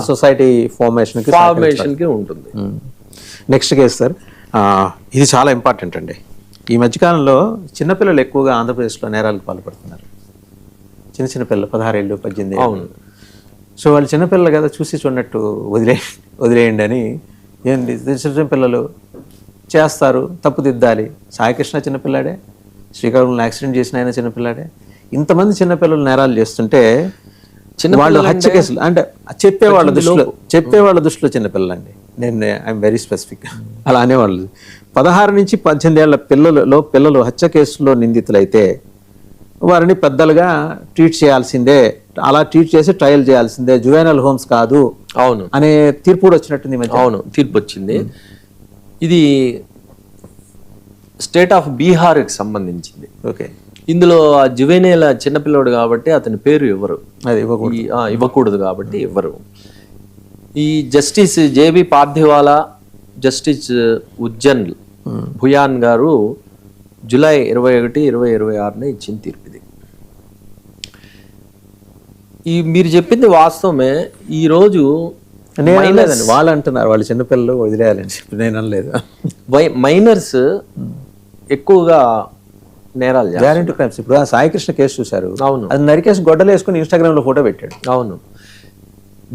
Society ఫార్మేషన్కి ఉంటుంది. Next case sir, ఇది చాలా ఇంపార్టెంట్ అండి. ఈ మధ్యకాలంలో చిన్నపిల్లలు ఎక్కువగా ఆంధ్రప్రదేశ్లో నేరాలకు పాల్పడుతున్నారు. చిన్న పిల్లలు 16 ఏళ్ళు 18 ఏళ్ళు. అవును. సో వాళ్ళు చిన్నపిల్లలు కదా, చూసి చూడనట్టు వదిలేయండి అని. ఏంటి చిన్న పిల్లలు చేస్తారు, తప్పుదిద్దాలి. సాయికృష్ణ చిన్నపిల్లాడే, శ్రీకాకుళంలో యాక్సిడెంట్ చేసిన ఆయన చిన్నపిల్లాడే. ఇంతమంది చిన్నపిల్లలు నేరాలు చేస్తుంటే వాళ్ళు హత్య కేసులు అంటే చెప్పేవాళ్ళ దృష్టిలో చిన్నపిల్లలండి. నేను ఐఎమ్ వెరీ స్పెసిఫిక్ అలా అనేవాళ్ళు. 16 నుంచి 18 ఏళ్ల పిల్లలు హత్య కేసులో నిందితులైతే వారిని పెద్దలుగా ట్రీట్ చేయాల్సిందే, అలా ట్రీట్ చేసి ట్రయల్ చేయాల్సిందే, జువెనల్ హోమ్స్ కాదు అవును అనే తీర్పు కూడా వచ్చినట్టుంది. అవును, తీర్పు వచ్చింది. ఇది స్టేట్ ఆఫ్ బీహార్కి సంబంధించింది. ఓకే. ఇందులో ఆ జువెనైల్ చిన్నపిల్లడు కాబట్టి అతని పేరు ఇవ్వరు, అది ఇవ్వకూడదు కాబట్టి ఇవ్వరు. ఈ justice JB Pardiwala, justice Ujjal Bhuyan గారు జూలై 21, 2026 ఇచ్చిన తీర్పు ఇది. మీరు చెప్పింది వాస్తవమే. ఈరోజు వాళ్ళు అంటున్నారు వాళ్ళు చిన్నపిల్లలు వదిలేయాలని చెప్పి, నేను అనలేదు. మైనర్స్ ఎక్కువగా నేరాలు గ్యారెంటీ క్రైమ్స్. ఇప్పుడు ఆ సాయికృష్ణ కేసు చూశారు. అవును. అది నరికేసి గొడ్డలు వేసుకుని ఇన్స్టాగ్రామ్లో ఫోటో పెట్టాడు. అవును.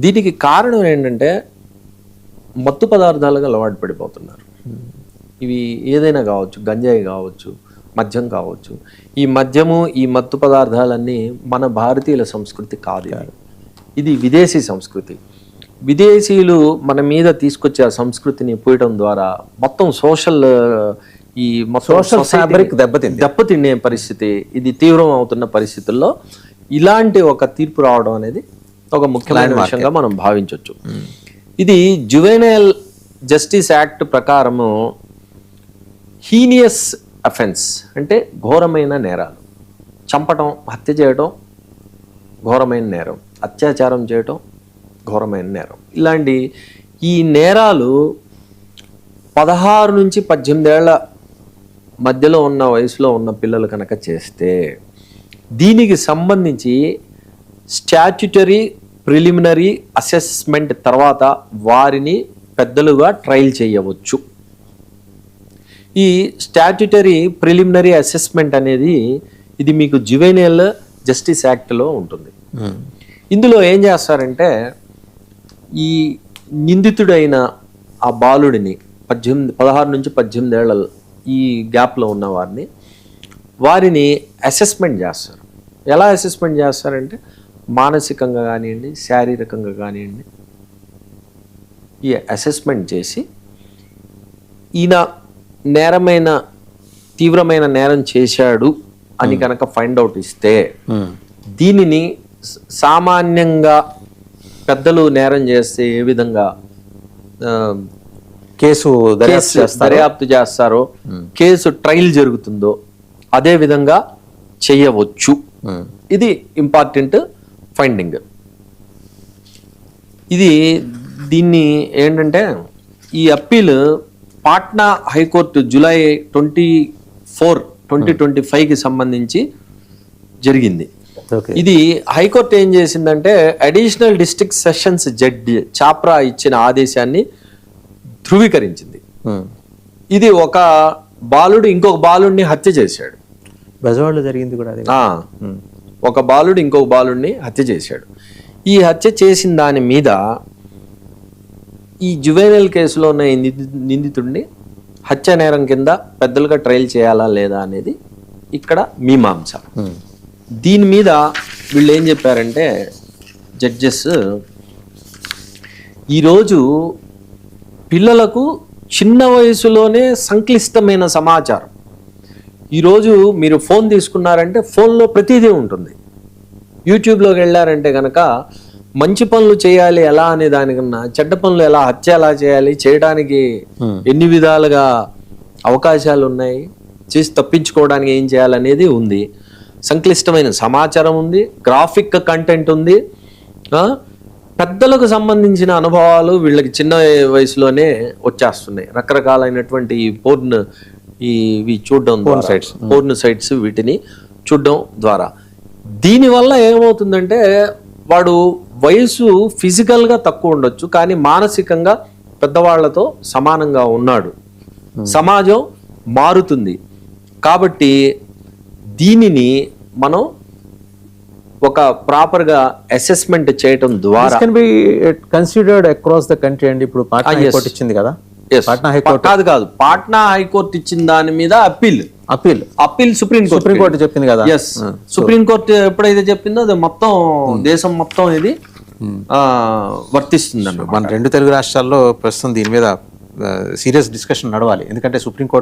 దీనికి కారణం ఏంటంటే మత్తు పదార్థాలుగా అలవాటు పడిపోతున్నారు. ఇవి ఏదైనా కావచ్చు, గంజాయి కావచ్చు, మద్యం కావచ్చు. ఈ మద్యము, ఈ మత్తు పదార్థాలన్నీ మన భారతీయుల సంస్కృతి కాదు. ఇది విదేశీ సంస్కృతి. విదేశీయులు మన మీద తీసుకొచ్చే ఆ సంస్కృతిని పోయడం ద్వారా మొత్తం సోషల్ ఫ్యాబ్రిక్ దెబ్బతినే పరిస్థితి, ఇది తీవ్రం అవుతున్న పరిస్థితుల్లో ఇలాంటి ఒక తీర్పు రావడం అనేది ఒక ముఖ్యమైన విషయంగా మనం భావించవచ్చు. ఇది జువెనైల్ జస్టిస్ యాక్ట్ ప్రకారము హీనియస్ అఫెన్స్ అంటే ఘోరమైన నేరాలు. చంపటం, హత్య చేయటం ఘోరమైన నేరం, అత్యాచారం చేయటం ఘోరమైన నేరం. ఇలాంటి ఈ నేరాలు 16 నుంచి 18 ఏళ్ల మధ్యలో ఉన్న వయసులో ఉన్న పిల్లలు కనుక చేస్తే దీనికి సంబంధించి స్టాట్యుటరీ ప్రిలిమినరీ అసెస్మెంట్ తర్వాత వారిని పెద్దలుగా ట్రయల్ చేయవచ్చు. ఈ స్టాట్యుటరీ ప్రిలిమినరీ అసెస్మెంట్ అనేది ఇది మీకు జువెనైల్ జస్టిస్ యాక్ట్లో ఉంటుంది. ఇందులో ఏం చేస్తారంటే ఈ నిందితుడైన ఆ బాలుడిని 16 నుంచి 18 ఏళ్ళ ఈ గ్యాప్లో ఉన్న వారిని అసెస్మెంట్ చేస్తారు. ఎలా అసెస్మెంట్ చేస్తారంటే మానసికంగా కానివ్వండి, శారీరకంగా కానివ్వండి, ఈ అసెస్మెంట్ చేసి ఈయన తీవ్రమైన నేరం చేశాడు అని కనుక ఫైండ్ అవుట్ ఇస్తే దీనిని సామాన్యంగా పెద్దలు నేరం చేస్తే ఏ విధంగా కేసు దర్యాప్తు చేస్తారో, కేసు ట్రయల్ జరుగుతుందో అదే విధంగా చేయవచ్చు. ఇది ఇంపార్టెంట్ ఫైండింగ్. దీన్ని ఏంటంటే ఈ అప్పీల్ పాట్నా హైకోర్టు జూలై 24, 2025కి సంబంధించి జరిగింది. ఇది హైకోర్టు ఏం చేసిందంటే additional district sessions judge Chapra ఇచ్చిన ఆదేశాన్ని ధృవీకరించింది. ఇది ఒక బాలుడు ఇంకొక బాలుడిని హత్య చేశాడు. బెజవాడలో జరిగింది కూడా. ఒక బాలుడు ఇంకొక బాలుడిని హత్య చేశాడు. ఈ హత్య చేసిన దాని మీద ఈ జువెనైల్ కేసులో ఉన్న నిందితుడిని హత్య నేరం కింద పెద్దలుగా ట్రయల్ చేయాలా లేదా అనేది ఇక్కడ మీమాంస. దీని మీద వీళ్ళు ఏం చెప్పారంటే జడ్జెస్, ఈరోజు పిల్లలకు చిన్న వయసులోనే సంక్లిష్టమైన సమాచారం. ఈరోజు మీరు ఫోన్ తీసుకున్నారంటే ఫోన్లో ప్రతిదీ ఉంటుంది. యూట్యూబ్లోకి వెళ్ళారంటే కనుక మంచి పనులు చేయాలి ఎలా అనే దానికన్నా చెడ్డ పనులు హత్య ఎలా చేయాలి, చేయడానికి ఎన్ని విధాలుగా అవకాశాలు ఉన్నాయి, చేసి తప్పించుకోవడానికి ఏం చేయాలనేది ఉంది. సంక్లిష్టమైన సమాచారం ఉంది, గ్రాఫిక్ కంటెంట్ ఉంది, పెద్దలకు సంబంధించిన అనుభవాలు వీళ్ళకి చిన్న వయసులోనే వచ్చేస్తున్నాయి. రకరకాలైనటువంటి ఇవి చూడడం ద్వారా, పోర్న్ సైట్స్ వీటిని చూడడం ద్వారా దీనివల్ల ఏమవుతుందంటే వాడు వయసు ఫిజికల్గా తక్కువ ఉండొచ్చు, కానీ మానసికంగా పెద్దవాళ్లతో సమానంగా ఉన్నాడు. సమాజం మారుతుంది కాబట్టి దీనిని మనం ఒక ప్రాపర్గా అసెస్మెంట్ చేయటం ద్వారా can be considered across the country అండి. ఇప్పుడు పాట్నా హైకోర్టు ఇచ్చింది కదా, పాట్నా హైకోర్టు కాదు పాట్నా హైకోర్టు ఇచ్చిన దాని మీద అప్పీల్ సుప్రీంకోర్టు చెప్పింది కదా. సుప్రీంకోర్టు ఎప్పుడైతే చెప్పిందో అది మొత్తం దేశం మొత్తం ఇది వర్తిస్తుంది. మన 2 తెలుగు రాష్ట్రాల్లో ప్రస్తుతం దీని మీద సీరియస్ డిస్కషన్ నడవాలి, ఎందుకంటే సుప్రీంకోర్టు